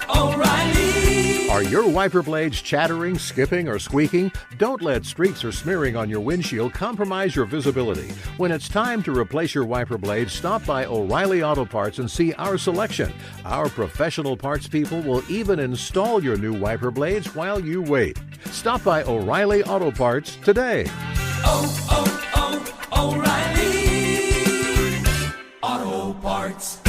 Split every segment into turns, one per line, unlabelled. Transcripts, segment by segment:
O'Reilly. Are your wiper blades chattering, skipping, or squeaking? Don't let streaks or smearing on your windshield compromise your visibility. When it's time to replace your wiper blades, stop by O'Reilly Auto Parts and see our selection. Our professional parts people will even install your new wiper blades while you wait. Stop by O'Reilly Auto Parts today. O'Reilly Auto Parts.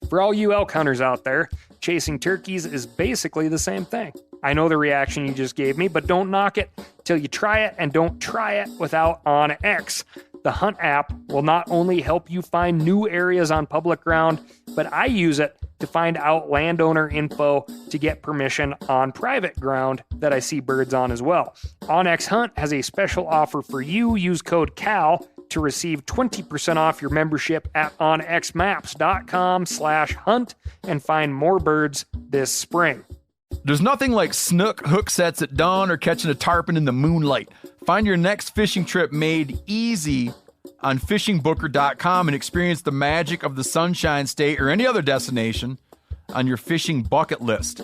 For all you elk hunters out there, chasing turkeys is basically the same thing. I know the reaction you just gave me, but don't knock it till you try it, and don't try it without OnX. The Hunt app will not only help you find new areas on public ground, but I use it to find out landowner info to get permission on private ground that I see birds on as well. OnX Hunt has a special offer for you. Use code CAL to receive 20% off your membership at onxmaps.com/hunt and find more birds this spring.
There's nothing like snook hook sets at dawn or catching a tarpon in the moonlight. Find your next fishing trip made easy on fishingbooker.com and experience the magic of the Sunshine State or any other destination on your fishing bucket list.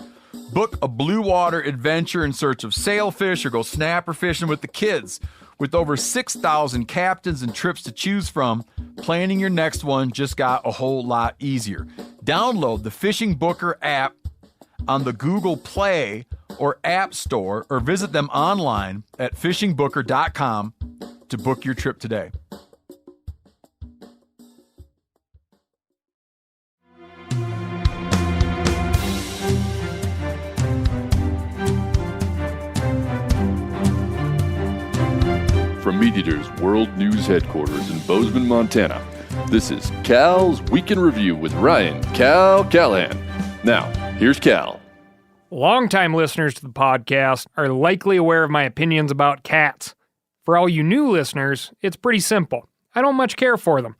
Book a blue water adventure in search of sailfish or go snapper fishing with the kids. With over 6,000 captains and trips to choose from, planning your next one just got a whole lot easier. Download the Fishing Booker app on the Google Play or App Store, or visit them online at fishingbooker.com to book your trip today.
From MeatEater's World News Headquarters in Bozeman, Montana, this is Cal's Week in Review with Ryan Cal Callahan. Now, here's Cal.
Longtime listeners to the podcast are likely aware of my opinions about cats. For all you new listeners, it's pretty simple. I don't much care for them.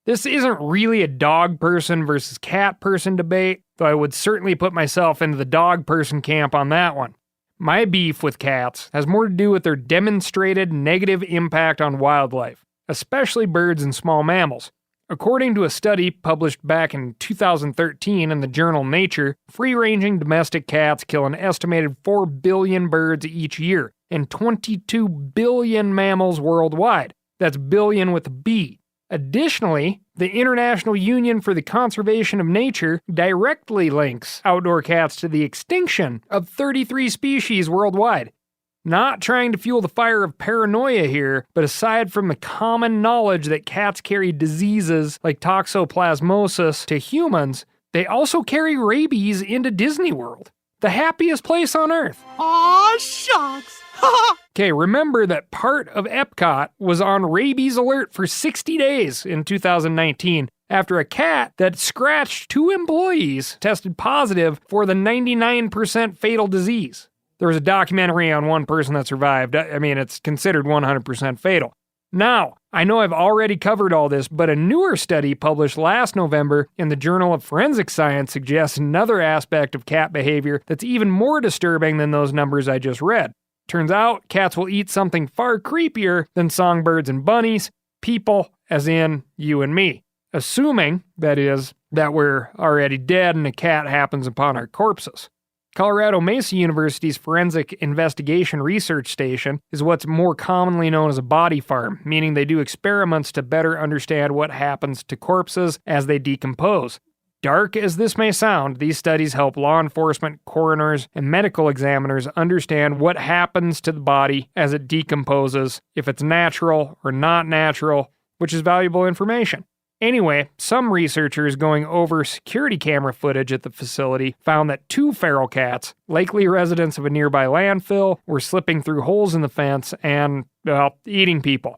This isn't really a dog person versus cat person debate, though I would certainly put myself into the dog person camp on that one. My beef with cats has more to do with their demonstrated negative impact on wildlife, especially birds and small mammals. According to a study published back in 2013 in the journal Nature, free-ranging domestic cats kill an estimated 4 billion birds each year and 22 billion mammals worldwide. That's billion with a B. Additionally, the International Union for the Conservation of Nature directly links outdoor cats to the extinction of 33 species worldwide. Not trying to fuel the fire of paranoia here, but aside from the common knowledge that cats carry diseases like toxoplasmosis to humans, they also carry rabies into Disney World, the happiest place on Earth.
Aw, shucks!
Okay, remember that part of Epcot was on rabies alert for 60 days in 2019 after a cat that scratched 2 employees tested positive for the 99% fatal disease. There was a documentary on one person that survived. I mean, it's considered 100% fatal. Now, I know I've already covered all this, but a newer study published last November in the Journal of Forensic Science suggests another aspect of cat behavior that's even more disturbing than those numbers I just read. Turns out, cats will eat something far creepier than songbirds and bunnies, people, as in you and me. Assuming, that is, that we're already dead and a cat happens upon our corpses. Colorado Mesa University's Forensic Investigation Research Station is what's more commonly known as a body farm, meaning they do experiments to better understand what happens to corpses as they decompose. Dark as this may sound, these studies help law enforcement, coroners, and medical examiners understand what happens to the body as it decomposes, if it's natural or not natural, which is valuable information. Anyway, some researchers going over security camera footage at the facility found that 2 feral cats, likely residents of a nearby landfill, were slipping through holes in the fence and, eating people.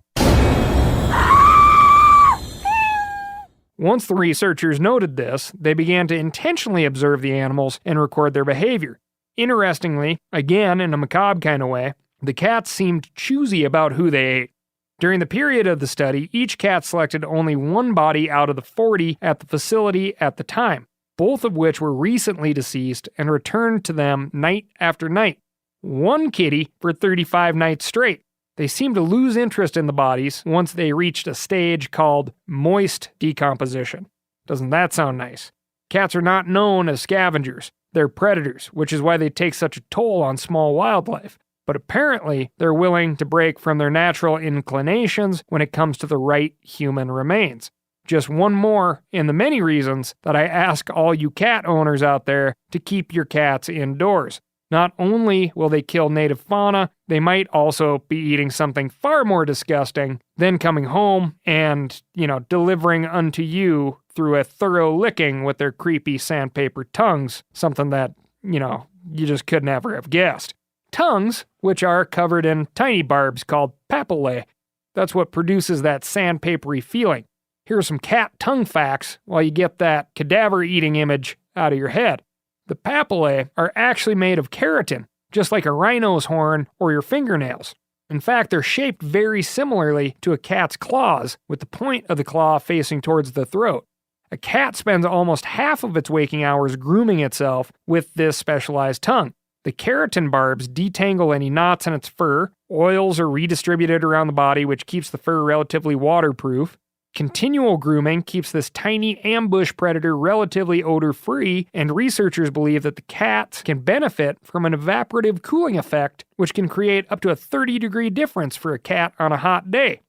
Once the researchers noted this, they began to intentionally observe the animals and record their behavior. Interestingly, again in a macabre kind of way, the cats seemed choosy about who they ate. During the period of the study, each cat selected only 1 body out of the 40 at the facility at the time, both of which were recently deceased and returned to them night after night. 1 kitty for 35 nights straight. They seem to lose interest in the bodies once they reached a stage called moist decomposition. Doesn't that sound nice? Cats are not known as scavengers. They're predators, which is why they take such a toll on small wildlife. But apparently, they're willing to break from their natural inclinations when it comes to the right human remains. Just one more in the many reasons that I ask all you cat owners out there to keep your cats indoors. Not only will they kill native fauna, they might also be eating something far more disgusting, then coming home and, delivering unto you through a thorough licking with their creepy sandpaper tongues, something that, you just could never have guessed. Tongues, which are covered in tiny barbs called papillae. That's what produces that sandpapery feeling. Here are some cat tongue facts while you get that cadaver-eating image out of your head. The papillae are actually made of keratin, just like a rhino's horn or your fingernails. In fact, they're shaped very similarly to a cat's claws, with the point of the claw facing towards the throat. A cat spends almost half of its waking hours grooming itself with this specialized tongue. The keratin barbs detangle any knots in its fur, oils are redistributed around the body, which keeps the fur relatively waterproof. Continual grooming keeps this tiny ambush predator relatively odor-free, and researchers believe that the cats can benefit from an evaporative cooling effect, which can create up to a 30-degree difference for a cat on a hot day.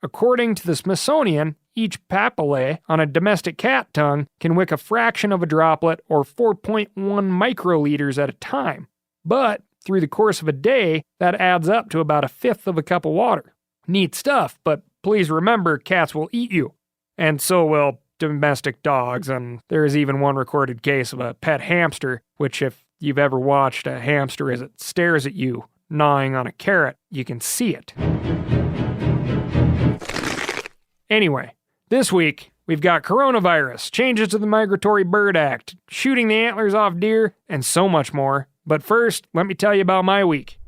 According to the Smithsonian, each papillae on a domestic cat tongue can wick a fraction of a droplet or 4.1 microliters at a time. But through the course of a day, that adds up to about a fifth of a cup of water. Neat stuff, but please remember, cats will eat you. And so will domestic dogs, and there is even one recorded case of a pet hamster, which if you've ever watched a hamster as it stares at you, gnawing on a carrot, you can see it. Anyway, this week, we've got coronavirus, changes to the Migratory Bird Act, shooting the antlers off deer, and so much more. But first, let me tell you about my week.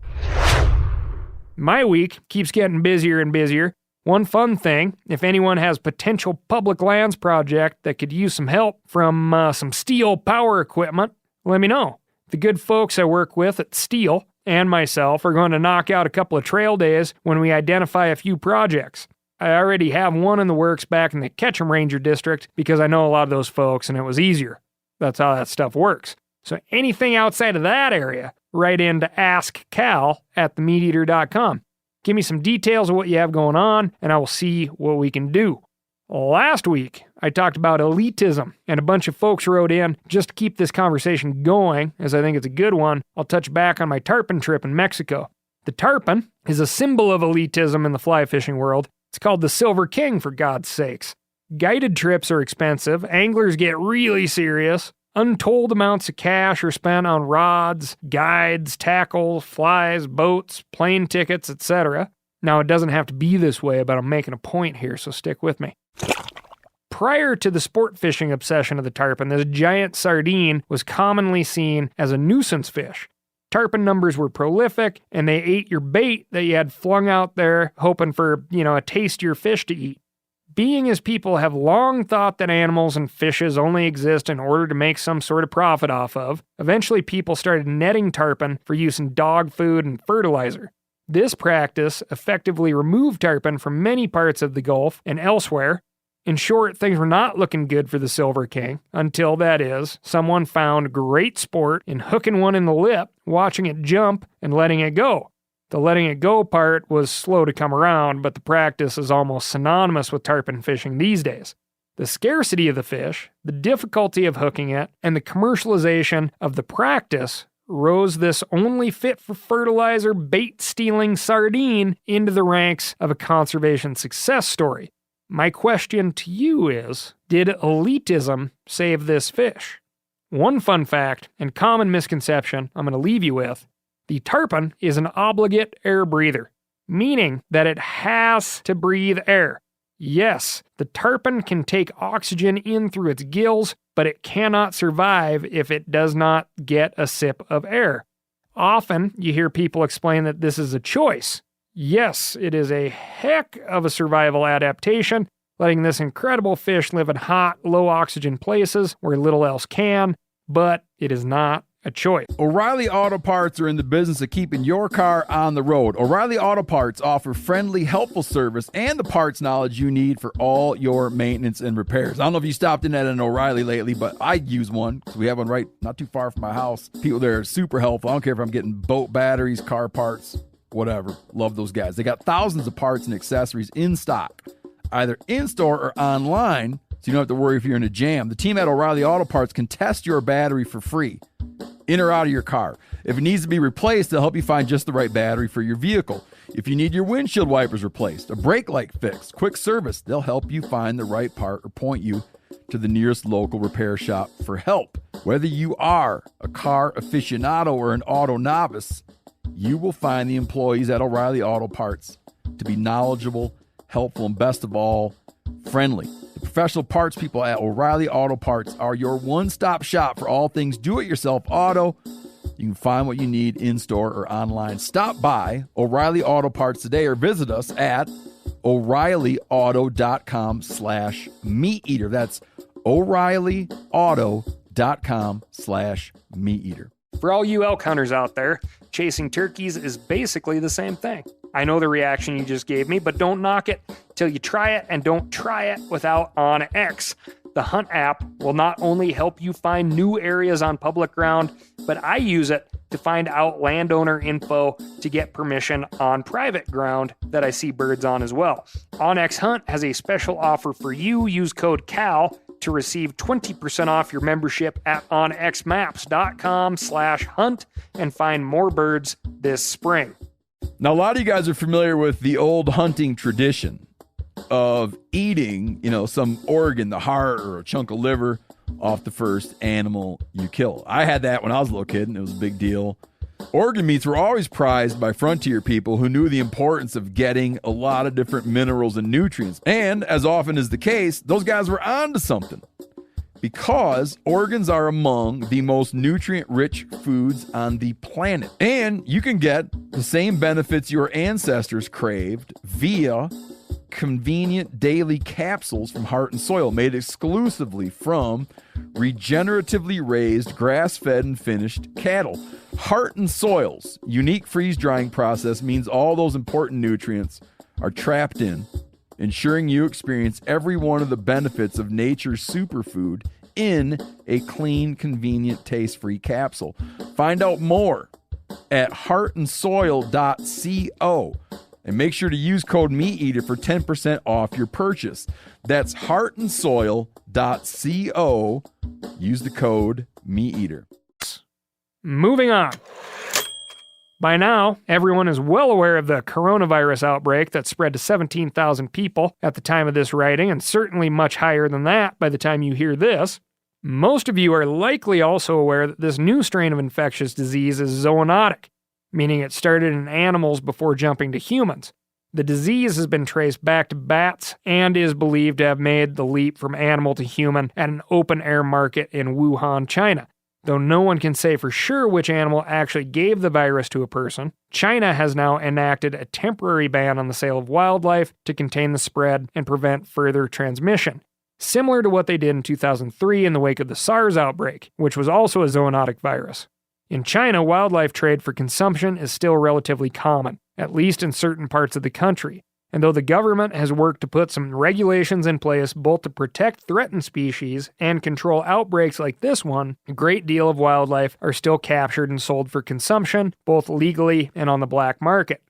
My week keeps getting busier and busier. One fun thing, if anyone has potential public lands project that could use some help from some STIHL power equipment, let me know. The good folks I work with at STIHL and myself are going to knock out a couple of trail days when we identify a few projects. I already have one in the works back in the Ketchum Ranger District because I know a lot of those folks and it was easier. That's how that stuff works. So anything outside of that area, write in to askcal@themeateater.com. Give me some details of what you have going on, and I will see what we can do. Last week, I talked about elitism, and a bunch of folks wrote in just to keep this conversation going, as I think it's a good one. I'll touch back on my tarpon trip in Mexico. The tarpon is a symbol of elitism in the fly fishing world. It's called the Silver King, for God's sakes. Guided trips are expensive, anglers get really serious, untold amounts of cash are spent on rods, guides, tackle, flies, boats, plane tickets, etc. Now, it doesn't have to be this way, but I'm making a point here, so stick with me. Prior to the sport fishing obsession of the tarpon, this giant sardine was commonly seen as a nuisance fish. Tarpon numbers were prolific, and they ate your bait that you had flung out there, hoping for, a tastier fish to eat. Being as people have long thought that animals and fishes only exist in order to make some sort of profit off of, eventually people started netting tarpon for use in dog food and fertilizer. This practice effectively removed tarpon from many parts of the Gulf and elsewhere. In short, things were not looking good for the Silver King, until, that is, someone found great sport in hooking one in the lip, watching it jump, and letting it go. The letting it go part was slow to come around, but the practice is almost synonymous with tarpon fishing these days. The scarcity of the fish, the difficulty of hooking it, and the commercialization of the practice rose this only fit for fertilizer bait-stealing sardine into the ranks of a conservation success story. My question to you is, did elitism save this fish? One fun fact and common misconception I'm going to leave you with: the tarpon is an obligate air breather, meaning that it has to breathe air. Yes, the tarpon can take oxygen in through its gills, but it cannot survive if it does not get a sip of air. Often, you hear people explain that this is a choice. Yes, it is a heck of a survival adaptation, letting this incredible fish live in hot, low-oxygen places where little else can, but it is not a choice.
O'Reilly Auto Parts are in the business of keeping your car on the road. O'Reilly Auto Parts offer friendly, helpful service and the parts knowledge you need for all your maintenance and repairs. I don't know if you stopped in at an O'Reilly lately, but I use one because we have one right not too far from my house. People there are super helpful. I don't care if I'm getting boat batteries, car parts, whatever. Love those guys. They got thousands of parts and accessories in stock, either in-store or online, so you don't have to worry if you're in a jam. The team at O'Reilly Auto Parts can test your battery for free, in or out of your car. If it needs to be replaced, they'll help you find just the right battery for your vehicle. If you need your windshield wipers replaced, a brake light fixed, quick service, they'll help you find the right part or point you to the nearest local repair shop for help. Whether you are a car aficionado or an auto novice, you will find the employees at O'Reilly Auto Parts to be knowledgeable, helpful, and best of all, friendly. The professional parts people at O'Reilly Auto Parts are your one-stop shop for all things do-it-yourself auto. You can find what you need in-store or online. Stop by O'Reilly Auto Parts today or visit us at O'ReillyAuto.com/meateater. That's O'ReillyAuto.com/meateater.
For all you elk hunters out there, chasing turkeys is basically the same thing. I know the reaction you just gave me, but don't knock it till you try it, and don't try it without OnX. The Hunt app will not only help you find new areas on public ground, but I use it to find out landowner info to get permission on private ground that I see birds on as well. OnX Hunt has a special offer for you. Use code CAL to receive 20% off your membership at onxmaps.com/hunt and find more birds this spring.
Now, a lot of you guys are familiar with the old hunting tradition of eating, some organ, the heart or a chunk of liver off the first animal you kill. I had that when I was a little kid, and it was a big deal. Organ meats were always prized by frontier people who knew the importance of getting a lot of different minerals and nutrients. And as often is the case, those guys were onto something, because organs are among the most nutrient-rich foods on the planet. And you can get the same benefits your ancestors craved via convenient daily capsules from Heart and Soil, made exclusively from regeneratively raised, grass-fed, and finished cattle. Heart and Soil's unique freeze-drying process means all those important nutrients are trapped in, ensuring you experience every one of the benefits of nature's superfood in a clean, convenient, taste-free capsule. Find out more at heartandsoil.co. And make sure to use code MeatEater for 10% off your purchase. That's heartandsoil.co. Use the code MeatEater.
Moving on. By now, everyone is well aware of the coronavirus outbreak that spread to 17,000 people at the time of this writing, and certainly much higher than that by the time you hear this. Most of you are likely also aware that this new strain of infectious disease is zoonotic, meaning it started in animals before jumping to humans. The disease has been traced back to bats and is believed to have made the leap from animal to human at an open-air market in Wuhan, China. Though no one can say for sure which animal actually gave the virus to a person, China has now enacted a temporary ban on the sale of wildlife to contain the spread and prevent further transmission, similar to what they did in 2003 in the wake of the SARS outbreak, which was also a zoonotic virus. In China, wildlife trade for consumption is still relatively common, at least in certain parts of the country. And though the government has worked to put some regulations in place both to protect threatened species and control outbreaks like this one, a great deal of wildlife are still captured and sold for consumption, both legally and on the black market.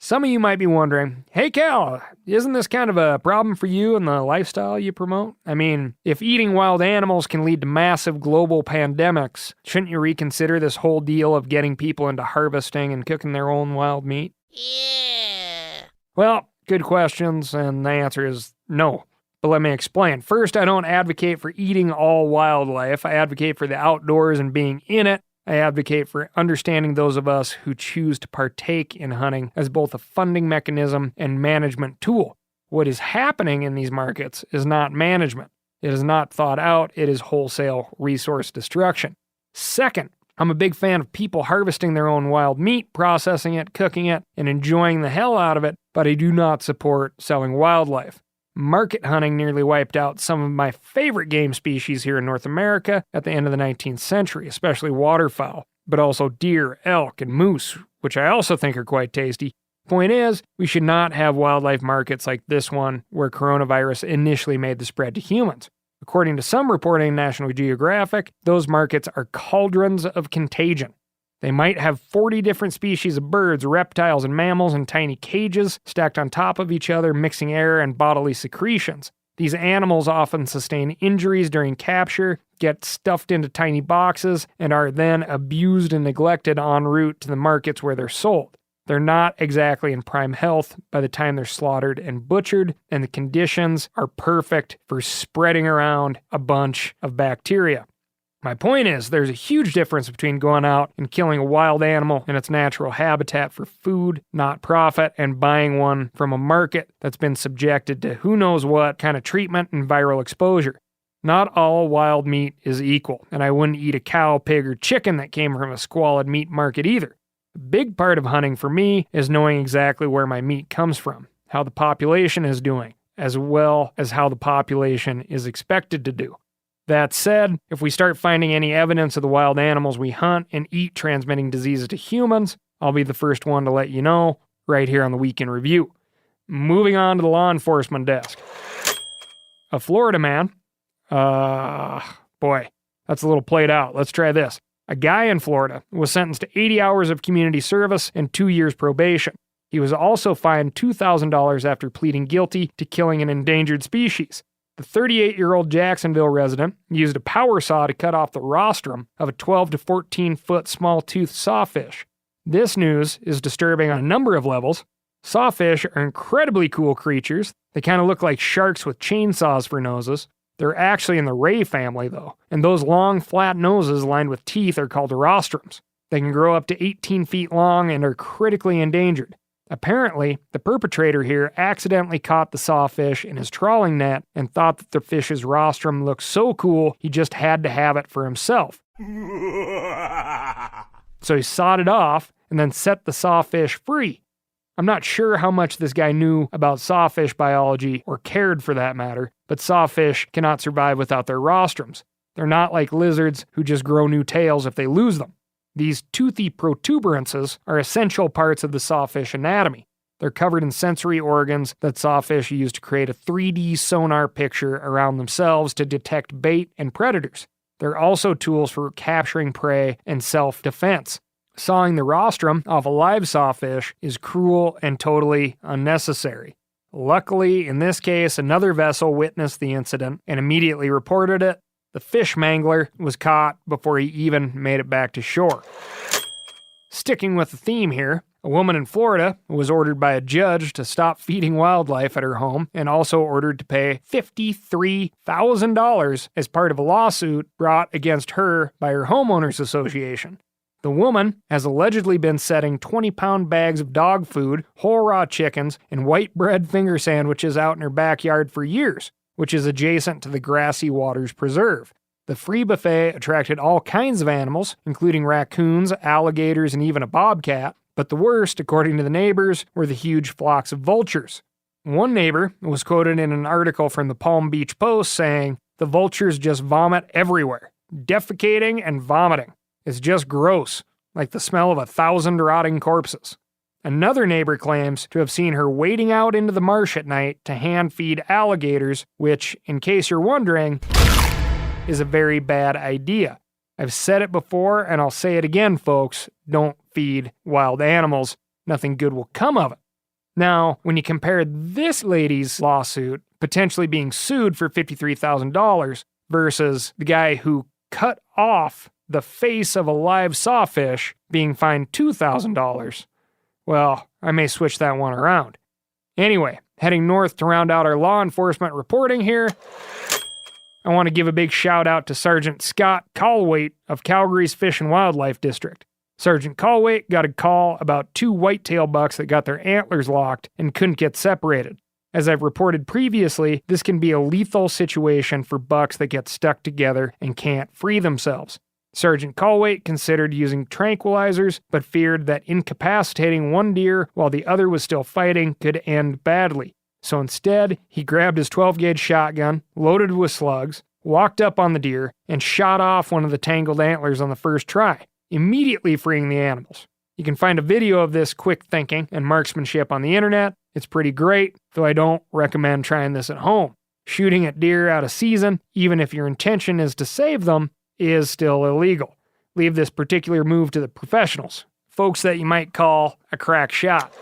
Some of you might be wondering, hey Cal, isn't this kind of a problem for you and the lifestyle you promote? I mean, if eating wild animals can lead to massive global pandemics, shouldn't you reconsider this whole deal of getting people into harvesting and cooking their own wild meat?
Yeah.
Well, good questions, and the answer is no. But let me explain. First, I don't advocate for eating all wildlife. I advocate for the outdoors and being in it. I advocate for understanding those of us who choose to partake in hunting as both a funding mechanism and management tool. What is happening in these markets is not management. It is not thought out. It is wholesale resource destruction. Second, I'm a big fan of people harvesting their own wild meat, processing it, cooking it, and enjoying the hell out of it, but I do not support selling wildlife. Market hunting nearly wiped out some of my favorite game species here in North America at the end of the 19th century, especially waterfowl, but also deer, elk, and moose, which I also think are quite tasty. Point is, we should not have wildlife markets like this one where coronavirus initially made the spread to humans. According to some reporting in National Geographic, those markets are cauldrons of contagion. They might have 40 different species of birds, reptiles, and mammals in tiny cages stacked on top of each other, mixing air and bodily secretions. These animals often sustain injuries during capture, get stuffed into tiny boxes, and are then abused and neglected en route to the markets where they're sold. They're not exactly in prime health by the time they're slaughtered and butchered, and the conditions are perfect for spreading around a bunch of bacteria. My point is, there's a huge difference between going out and killing a wild animal in its natural habitat for food, not profit, and buying one from a market that's been subjected to who knows what kind of treatment and viral exposure. Not all wild meat is equal, and I wouldn't eat a cow, pig, or chicken that came from a squalid meat market either. A big part of hunting for me is knowing exactly where my meat comes from, how the population is doing, as well as how the population is expected to do. That said, if we start finding any evidence of the wild animals we hunt and eat transmitting diseases to humans, I'll be the first one to let you know right here on the Week in Review. Moving on to the law enforcement desk. A Florida man. Boy, that's a little played out. Let's try this. A guy in Florida was sentenced to 80 hours of community service and 2 years probation. He was also fined $2,000 after pleading guilty to killing an endangered species. The 38-year-old Jacksonville resident used a power saw to cut off the rostrum of a 12 to 14-foot small-toothed sawfish. This news is disturbing on a number of levels. Sawfish are incredibly cool creatures. They kind of look like sharks with chainsaws for noses. They're actually in the ray family, though, and those long, flat noses lined with teeth are called rostrums. They can grow up to 18 feet long and are critically endangered. Apparently, the perpetrator here accidentally caught the sawfish in his trawling net and thought that the fish's rostrum looked so cool he just had to have it for himself. So he sawed it off and then set the sawfish free. I'm not sure how much this guy knew about sawfish biology or cared for that matter, but sawfish cannot survive without their rostrums. They're not like lizards who just grow new tails if they lose them. These toothy protuberances are essential parts of the sawfish anatomy. They're covered in sensory organs that sawfish use to create a 3D sonar picture around themselves to detect bait and predators. They're also tools for capturing prey and self-defense. Sawing the rostrum off a live sawfish is cruel and totally unnecessary. Luckily, in this case, another vessel witnessed the incident and immediately reported it. The fish mangler was caught before he even made it back to shore. Sticking with the theme here, a woman in Florida was ordered by a judge to stop feeding wildlife at her home and also ordered to pay $53,000 as part of a lawsuit brought against her by her homeowners association. The woman has allegedly been setting 20-pound bags of dog food, whole raw chickens, and white bread finger sandwiches out in her backyard for years, which is adjacent to the Grassy Waters Preserve. The free buffet attracted all kinds of animals, including raccoons, alligators, and even a bobcat, but the worst, according to the neighbors, were the huge flocks of vultures. One neighbor was quoted in an article from the Palm Beach Post saying, "The vultures just vomit everywhere, defecating and vomiting. It's just gross, like the smell of 1,000 rotting corpses." Another neighbor claims to have seen her wading out into the marsh at night to hand feed alligators, which, in case you're wondering, is a very bad idea. I've said it before and I'll say it again, folks. Don't feed wild animals. Nothing good will come of it. Now, when you compare this lady's lawsuit, potentially being sued for $53,000, versus the guy who cut off the face of a live sawfish being fined $2,000, well, I may switch that one around. Anyway, heading north to round out our law enforcement reporting here, I want to give a big shout out to Sergeant Scott Calwaite of Calgary's Fish and Wildlife District. Sergeant Calwaite got a call about 2 whitetail bucks that got their antlers locked and couldn't get separated. As I've reported previously, this can be a lethal situation for bucks that get stuck together and can't free themselves. Sergeant Calwaite considered using tranquilizers, but feared that incapacitating one deer while the other was still fighting could end badly. So instead, he grabbed his 12-gauge shotgun, loaded with slugs, walked up on the deer, and shot off one of the tangled antlers on the first try, immediately freeing the animals. You can find a video of this quick thinking and marksmanship on the internet. It's pretty great, though I don't recommend trying this at home. Shooting at deer out of season, even if your intention is to save them, is still illegal. Leave this particular move to the professionals, folks that you might call a crack shot.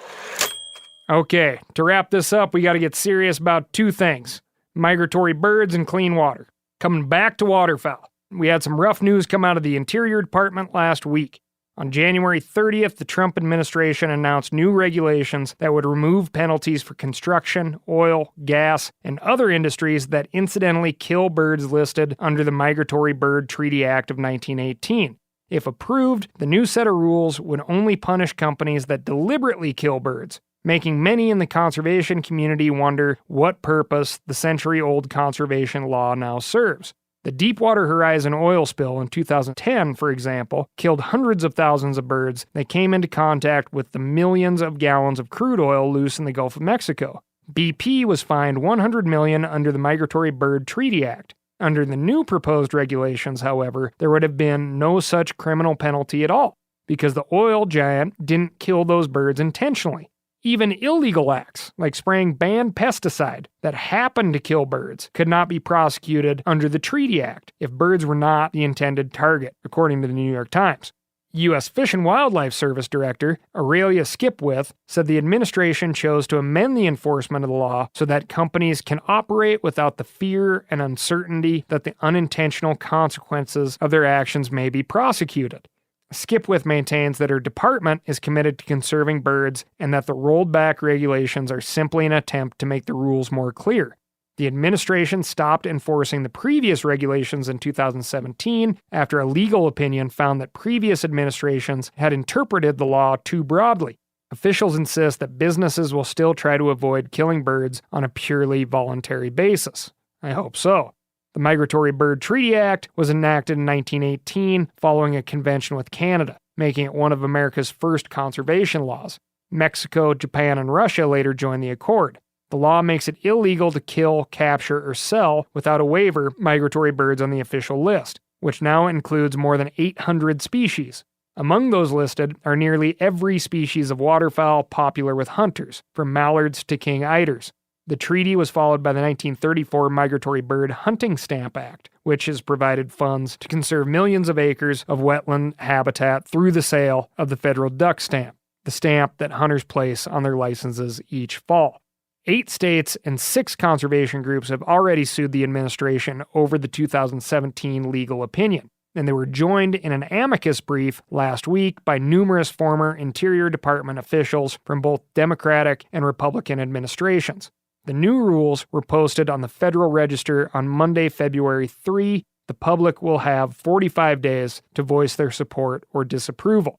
Okay, to wrap this up, we got to get serious about two things: migratory birds and clean water. Coming back to waterfowl, we had some rough news come out of the Interior Department last week. On January 30th, the Trump administration announced new regulations that would remove penalties for construction, oil, gas, and other industries that incidentally kill birds listed under the Migratory Bird Treaty Act of 1918. If approved, the new set of rules would only punish companies that deliberately kill birds, making many in the conservation community wonder what purpose the century-old conservation law now serves. The Deepwater Horizon oil spill in 2010, for example, killed hundreds of thousands of birds that came into contact with the millions of gallons of crude oil loose in the Gulf of Mexico. BP was fined $100 million under the Migratory Bird Treaty Act. Under the new proposed regulations, however, there would have been no such criminal penalty at all, because the oil giant didn't kill those birds intentionally. Even illegal acts, like spraying banned pesticide that happened to kill birds, could not be prosecuted under the Treaty Act if birds were not the intended target, according to the New York Times. U.S. Fish and Wildlife Service Director Aurelia Skipwith said the administration chose to amend the enforcement of the law so that companies can operate without the fear and uncertainty that the unintentional consequences of their actions may be prosecuted. Skipwith maintains that her department is committed to conserving birds and that the rolled back regulations are simply an attempt to make the rules more clear. The administration stopped enforcing the previous regulations in 2017 after a legal opinion found that previous administrations had interpreted the law too broadly. Officials insist that businesses will still try to avoid killing birds on a purely voluntary basis. I hope so. The Migratory Bird Treaty Act was enacted in 1918 following a convention with Canada, making it one of America's first conservation laws. Mexico, Japan, and Russia later joined the accord. The law makes it illegal to kill, capture, or sell without a waiver migratory birds on the official list, which now includes more than 800 species. Among those listed are nearly every species of waterfowl popular with hunters, from mallards to king eiders. The treaty was followed by the 1934 Migratory Bird Hunting Stamp Act, which has provided funds to conserve millions of acres of wetland habitat through the sale of the federal duck stamp, the stamp that hunters place on their licenses each fall. 8 states and 6 conservation groups have already sued the administration over the 2017 legal opinion, and they were joined in an amicus brief last week by numerous former Interior Department officials from both Democratic and Republican administrations. The new rules were posted on the Federal Register on Monday, February 3. The public will have 45 days to voice their support or disapproval.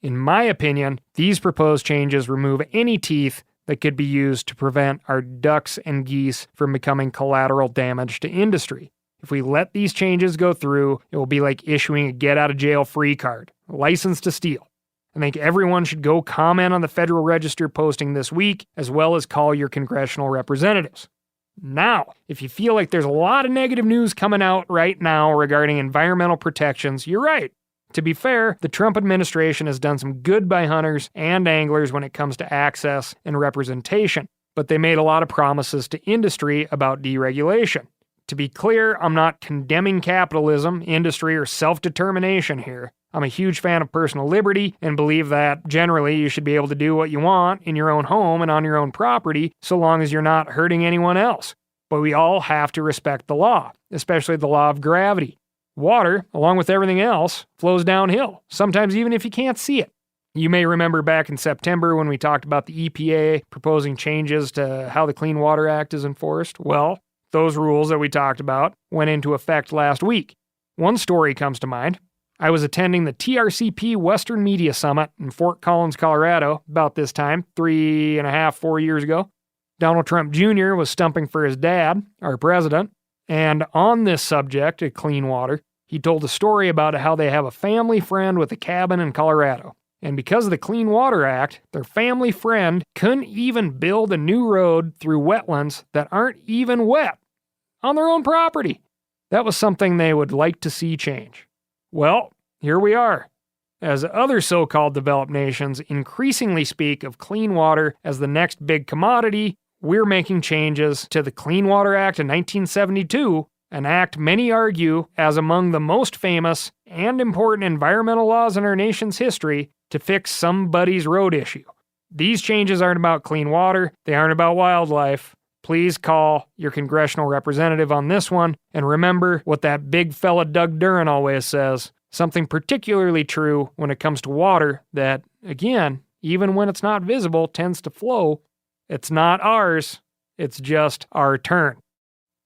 In my opinion, these proposed changes remove any teeth that could be used to prevent our ducks and geese from becoming collateral damage to industry. If we let these changes go through, it will be like issuing a get-out-of-jail-free card, a license to steal. I think everyone should go comment on the Federal Register posting this week, as well as call your congressional representatives. Now, if you feel like there's a lot of negative news coming out right now regarding environmental protections, you're right. To be fair, the Trump administration has done some good by hunters and anglers when it comes to access and representation, but they made a lot of promises to industry about deregulation. To be clear, I'm not condemning capitalism, industry, or self-determination here. I'm a huge fan of personal liberty and believe that, generally, you should be able to do what you want in your own home and on your own property so long as you're not hurting anyone else. But we all have to respect the law, especially the law of gravity. Water, along with everything else, flows downhill, sometimes even if you can't see it. You may remember back in September when we talked about the EPA proposing changes to how the Clean Water Act is enforced. Well, those rules that we talked about went into effect last week. One story comes to mind. I was attending the TRCP Western Media Summit in Fort Collins, Colorado, about this time, 4 years ago. Donald Trump Jr. was stumping for his dad, our president, and on this subject of clean water, he told a story about how they have a family friend with a cabin in Colorado. And because of the Clean Water Act, their family friend couldn't even build a new road through wetlands that aren't even wet on their own property. That was something they would like to see change. Well, here we are. As other so-called developed nations increasingly speak of clean water as the next big commodity, we're making changes to the Clean Water Act of 1972, an act many argue as among the most famous and important environmental laws in our nation's history to fix somebody's road issue. These changes aren't about clean water, they aren't about wildlife. Please call your congressional representative on this one, and remember what that big fella Doug Duren always says, something particularly true when it comes to water that, again, even when it's not visible, tends to flow. It's not ours, it's just our turn.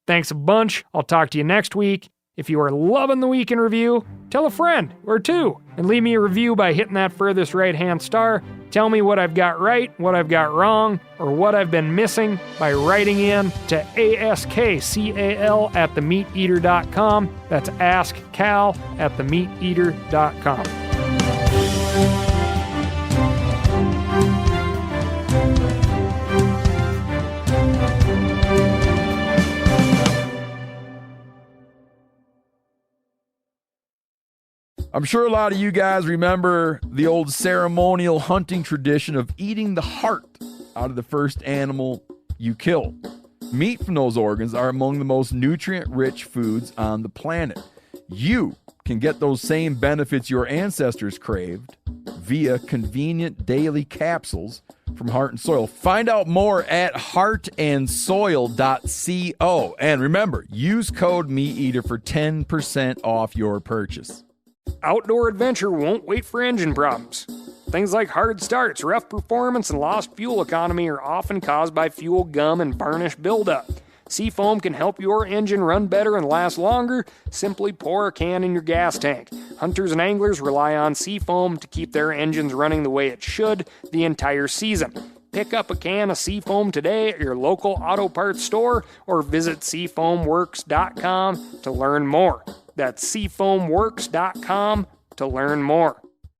Thanks a bunch. I'll talk to you next week. If you are loving the Week in Review, tell a friend or two and leave me a review by hitting that furthest right-hand star. Tell me what I've got right, what I've got wrong, or what I've been missing by writing in to askcal@themeateater.com. That's askcal@themeateater.com.
I'm sure a lot of you guys remember the old ceremonial hunting tradition of eating the heart out of the first animal you kill. Meat from those organs are among the most nutrient-rich foods on the planet. You can get those same benefits your ancestors craved via convenient daily capsules from Heart and Soil. Find out more at heartandsoil.co. And remember, use code MeatEater for 10% off your purchase.
Outdoor adventure won't wait for engine problems. Things like hard starts, rough performance, and lost fuel economy are often caused by fuel gum and varnish buildup. Seafoam can help your engine run better and last longer. Simply pour a can in your gas tank. Hunters and anglers rely on Seafoam to keep their engines running the way it should the entire season. Pick up a can of Seafoam today at your local auto parts store or visit seafoamworks.com to learn more. That's seafoamworks.com to learn more.